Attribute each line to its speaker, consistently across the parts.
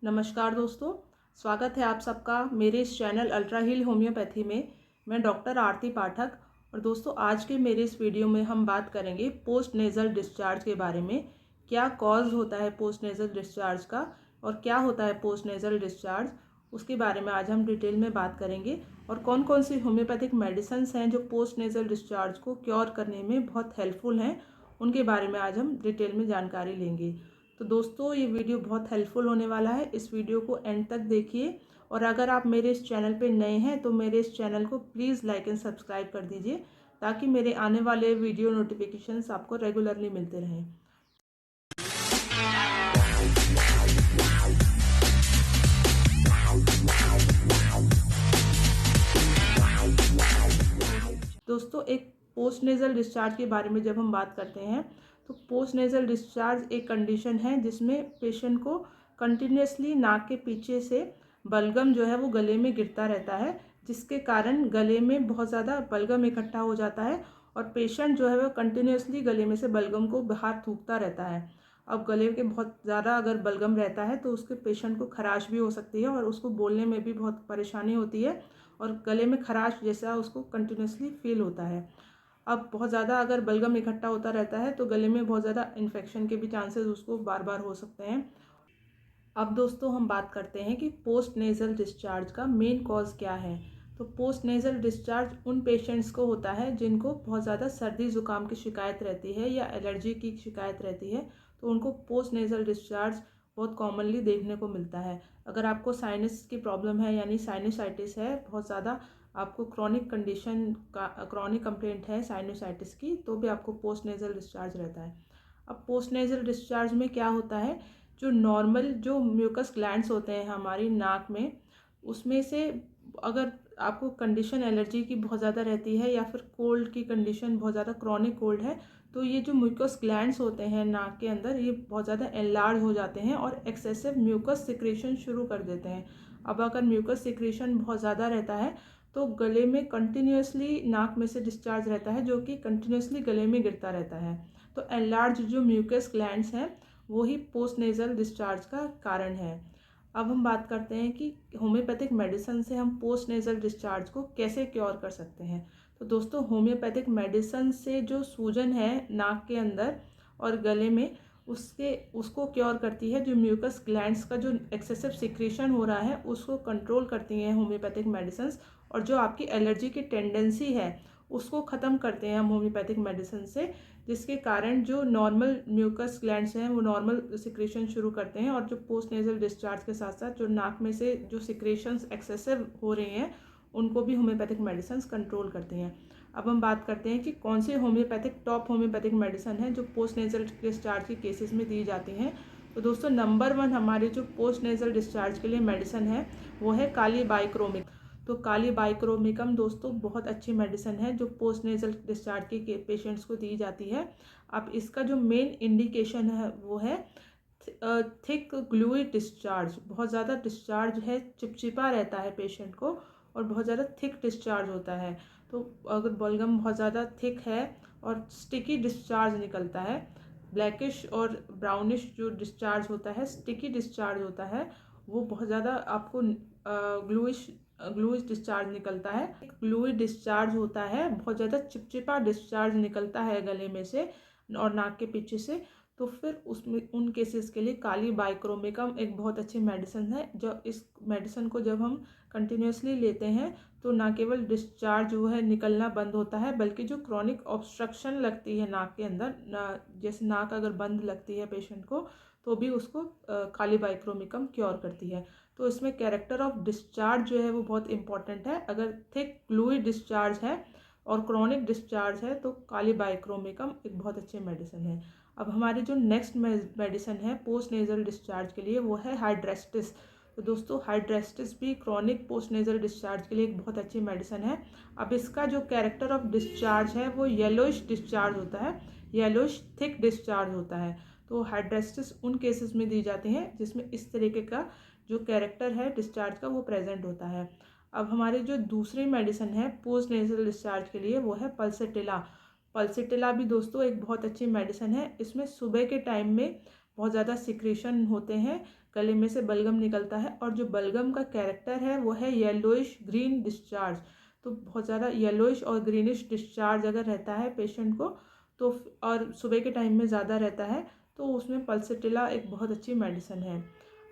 Speaker 1: नमस्कार दोस्तों, स्वागत है आप सबका मेरे इस चैनल अल्ट्रा हील होम्योपैथी में। मैं डॉक्टर आरती पाठक। और दोस्तों, आज के मेरे इस वीडियो में हम बात करेंगे पोस्ट नेज़ल डिस्चार्ज के बारे में। क्या कॉज होता है पोस्ट नेज़ल डिस्चार्ज का और क्या होता है पोस्ट नेज़ल डिस्चार्ज, उसके बारे में आज हम डिटेल में बात करेंगे। और कौन कौन सी होम्योपैथिक मेडिसिन्स हैं जो पोस्ट नेज़ल डिस्चार्ज को क्योर करने में बहुत हेल्पफुल हैं, उनके बारे में आज हम डिटेल में जानकारी लेंगे। तो दोस्तों, ये वीडियो बहुत हेल्पफुल होने वाला है। इस वीडियो को एंड तक देखिए। और अगर आप मेरे इस चैनल पे नए हैं तो मेरे इस चैनल को प्लीज़ लाइक एंड सब्सक्राइब कर दीजिए, ताकि मेरे आने वाले वीडियो नोटिफिकेशंस आपको रेगुलरली मिलते रहें। दोस्तों, एक पोस्ट नेज़ल डिस्चार्ज के बारे में जब हम बात करते हैं तो पोस्ट नेज़ल डिस्चार्ज एक कंडीशन है जिसमें पेशेंट को कंटिन्यूसली नाक के पीछे से बलगम जो है वो गले में गिरता रहता है, जिसके कारण गले में बहुत ज़्यादा बलगम इकट्ठा हो जाता है और पेशेंट जो है वो कंटिन्यूसली गले में से बलगम को बाहर थूकता रहता है। अब गले के बहुत ज़्यादा अगर बलगम रहता है तो उसके पेशेंट को खराश भी हो सकती है और उसको बोलने में भी बहुत परेशानी होती है और गले में खराश जैसा उसको कंटिन्यूसली फील होता है। अब बहुत ज़्यादा अगर बलगम इकट्ठा होता रहता है तो गले में बहुत ज़्यादा इन्फेक्शन के भी चांसेस उसको बार बार हो सकते हैं। अब दोस्तों, हम बात करते हैं कि पोस्ट नेज़ल डिस्चार्ज का मेन कॉज क्या है। तो पोस्ट नेज़ल डिस्चार्ज उन पेशेंट्स को होता है जिनको बहुत ज़्यादा सर्दी ज़ुकाम की शिकायत रहती है या एलर्जी की शिकायत रहती है, तो उनको पोस्ट नेज़ल डिस्चार्ज बहुत कॉमनली देखने को मिलता है। अगर आपको साइनस की प्रॉब्लम है, यानी साइनसाइटिस है, बहुत ज़्यादा आपको क्रॉनिक कंडीशन का क्रॉनिक कंप्लेंट है साइनसाइटिस की, तो भी आपको पोस्ट नेज़ल डिस्चार्ज रहता है। अब पोस्ट नेज़ल डिस्चार्ज में क्या होता है, जो नॉर्मल जो म्यूकस ग्लैंड्स होते हैं हमारी नाक में, उसमें से अगर आपको कंडीशन एलर्जी की बहुत ज़्यादा रहती है या फिर कोल्ड की कंडीशन बहुत ज़्यादा क्रॉनिक कोल्ड है, तो ये जो म्यूकस ग्लैंड्स होते हैं नाक के अंदर, ये बहुत ज़्यादा एनलार्ज हो जाते हैं और एक्सेसिव म्यूकस सिक्रेशन शुरू कर देते हैं। अब अगर म्यूकस सिक्रेशन बहुत ज़्यादा रहता है तो गले में कंटिन्यूसली नाक में से डिस्चार्ज रहता है, जो कि कंटिन्यूसली गले में गिरता रहता है। तो एनलार्ज जो म्यूकस ग्लैंड्स हैं वो ही पोस्ट नेज़ल डिस्चार्ज का कारण है। अब हम बात करते हैं कि होम्योपैथिक मेडिसिन से हम पोस्ट नेज़ल डिस्चार्ज को कैसे क्योर कर सकते हैं। तो दोस्तों, होम्योपैथिक मेडिसिन से जो सूजन है नाक के अंदर और गले में, उसको क्योर करती है। जो म्यूकस ग्लैंड्स का जो एक्सेसिव सिक्रेशन हो रहा है उसको कंट्रोल करती हैं होम्योपैथिक मेडिसिन। और जो आपकी एलर्जी की टेंडेंसी है उसको ख़त्म करते हैं हम होम्योपैथिक मेडिसिन से, जिसके कारण जो नॉर्मल म्यूकस ग्लैंड्स हैं वो नॉर्मल सिक्रेशन शुरू करते हैं और जो पोस्ट नेज़ल डिस्चार्ज के साथ साथ जो नाक में से जो सिक्रेशंस एक्सेसिव हो रही हैं उनको भी होम्योपैथिक मेडिसिन कंट्रोल करते हैं। अब हम बात करते हैं कि कौन से होम्योपैथिक टॉप होम्योपैथिक मेडिसिन हैं जो पोस्ट नेज़ल डिस्चार्ज के केसेस में दी जाती हैं। तो दोस्तों, नंबर 1 हमारे जो पोस्ट नेज़ल डिस्चार्ज के लिए मेडिसिन है वो है काली बाइक्रोमिक। तो काली बाइक्रोमिकम दोस्तों बहुत अच्छी मेडिसिन है जो पोस्ट नेज़ल डिस्चार्ज के पेशेंट्स को दी जाती है। अब इसका जो मेन इंडिकेशन है वो है थिक ग्लूई डिस्चार्ज। बहुत ज़्यादा डिस्चार्ज है, चिपचिपा रहता है पेशेंट को और बहुत ज़्यादा थिक डिस्चार्ज होता है। तो अगर बलगम बहुत ज़्यादा थिक है और स्टिकी डिस्चार्ज निकलता है, ब्लैकिश और ब्राउनिश जो डिस्चार्ज होता है, स्टिकी डिस्चार्ज होता है, वो बहुत ज़्यादा आपको ग्लूइश डिस्चार्ज निकलता है। ग्लूइड डिस्चार्ज होता है, बहुत ज़्यादा चिपचिपा डिस्चार्ज निकलता है गले में से और नाक के पीछे से, तो फिर उसमें उन केसेस के लिए काली बाइक्रोमिकम एक बहुत अच्छी मेडिसिन है। जब इस मेडिसिन को जब हम कंटिन्यूसली लेते हैं तो ना केवल डिस्चार्ज जो है निकलना बंद होता है, बल्कि जो क्रॉनिक ऑब्स्ट्रक्शन लगती है नाक के अंदर, जैसे नाक अगर बंद लगती है पेशेंट को, तो भी उसको काली बाइक्रोमिकम क्योर करती है। तो इसमें कैरेक्टर ऑफ डिस्चार्ज जो है वो बहुत इंपॉर्टेंट है। अगर थिक फ्लूइड डिस्चार्ज है और क्रॉनिक डिस्चार्ज है तो काली बाइक्रोमिकम एक बहुत अच्छी मेडिसिन है। अब हमारी जो नेक्स्ट मेडिसिन है पोस्ट नेज़ल डिस्चार्ज के लिए वो है हाइड्रेस्टिस। तो दोस्तों, हाइड्रेस्टिस भी क्रॉनिक पोस्ट नेज़ल डिस्चार्ज के लिए एक बहुत अच्छी मेडिसिन है। अब इसका जो कैरेक्टर ऑफ डिस्चार्ज है वो येलोइश डिस्चार्ज होता है, येलोइश थिक डिस्चार्ज होता है। तो हाइड्रेस्टिस उन केसेस में दी जाती हैं जिसमें इस तरीके का जो कैरेक्टर है डिस्चार्ज का वो प्रेजेंट होता है। अब हमारी जो दूसरी मेडिसिन है पोस्ट नेज़ल डिस्चार्ज के लिए वो है पल्सेटिला। पल्सेटिला भी दोस्तों एक बहुत अच्छी मेडिसिन है। इसमें सुबह के टाइम में बहुत ज़्यादा सिक्रेशन होते हैं गले में से बलगम निकलता है और जो बलगम का कैरेक्टर है वो है येलोइश ग्रीन डिस्चार्ज। तो बहुत ज़्यादा येलोइश और ग्रीनिश डिस्चार्ज अगर रहता है पेशेंट को तो और सुबह के टाइम में ज़्यादा रहता है तो उसमें पल्सटिला एक बहुत अच्छी मेडिसिन है।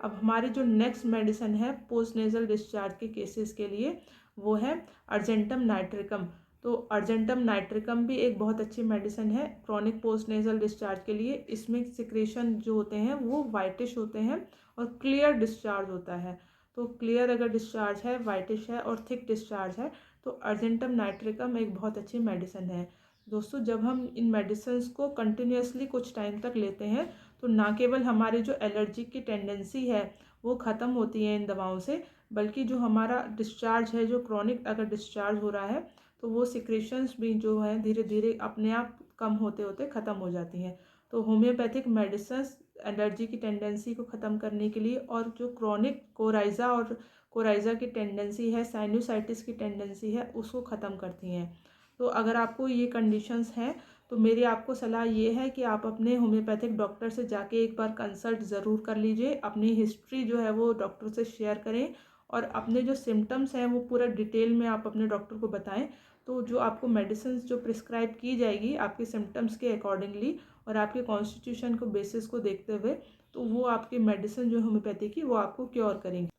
Speaker 1: अब हमारी जो नेक्स्ट मेडिसिन है पोस्ट नेज़ल डिस्चार्ज के केसेस के लिए वो है अर्जेंटम नाइट्रिकम। तो अर्जेंटम नाइट्रिकम भी एक बहुत अच्छी मेडिसिन है क्रॉनिक पोस्ट नेज़ल डिस्चार्ज के लिए। इसमें सिक्रेशन जो होते हैं वो वाइटिश होते हैं और क्लियर डिस्चार्ज होता है। तो क्लियर अगर डिस्चार्ज है, वाइटिश है और थिक डिस्चार्ज है तो अर्जेंटम नाइट्रिकम एक बहुत अच्छी मेडिसिन है। दोस्तों जब हम इन मेडिसिन को कंटिन्यूसली कुछ टाइम तक लेते हैं तो ना केवल हमारी जो एलर्जी की टेंडेंसी है वो ख़त्म होती है इन दवाओं से, बल्कि जो हमारा डिस्चार्ज है, जो क्रॉनिक अगर डिस्चार्ज हो रहा है तो वो सिक्रेशंस भी जो है धीरे धीरे अपने आप कम होते होते ख़त्म हो जाती हैं। तो होम्योपैथिक मेडिसिन एलर्जी की टेंडेंसी को ख़त्म करने के लिए और जो क्रॉनिक कोराइज़ा की टेंडेंसी है, साइनोसाइटिस की टेंडेंसी है, उसको ख़त्म करती हैं। तो अगर आपको ये कंडीशंस हैं तो मेरी आपको सलाह ये है कि आप अपने होम्योपैथिक डॉक्टर से जाके एक बार कंसल्ट ज़रूर कर लीजिए। अपनी हिस्ट्री जो है वो डॉक्टर से शेयर करें और अपने जो सिम्टम्स हैं वो पूरा डिटेल में आप अपने डॉक्टर को बताएं। तो जो आपको मेडिसिन जो प्रिस्क्राइब की जाएगी आपके सिम्टम्स के अकॉर्डिंगली और आपके कॉन्स्टिट्यूशन को बेसिस को देखते हुए, तो वो आपकी मेडिसिन जो होम्योपैथी की वो आपको क्योर करेंगी।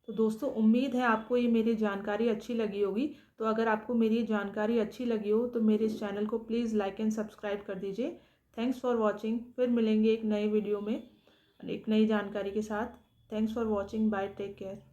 Speaker 1: तो दोस्तों उम्मीद है आपको ये मेरी जानकारी अच्छी लगी होगी। तो अगर आपको मेरी जानकारी अच्छी लगी हो तो मेरे इस चैनल को प्लीज़ लाइक एंड सब्सक्राइब कर दीजिए। Thanks for watching. फिर मिलेंगे एक नए वीडियो में एक नई जानकारी के साथ। Thanks for watching. Bye, take care.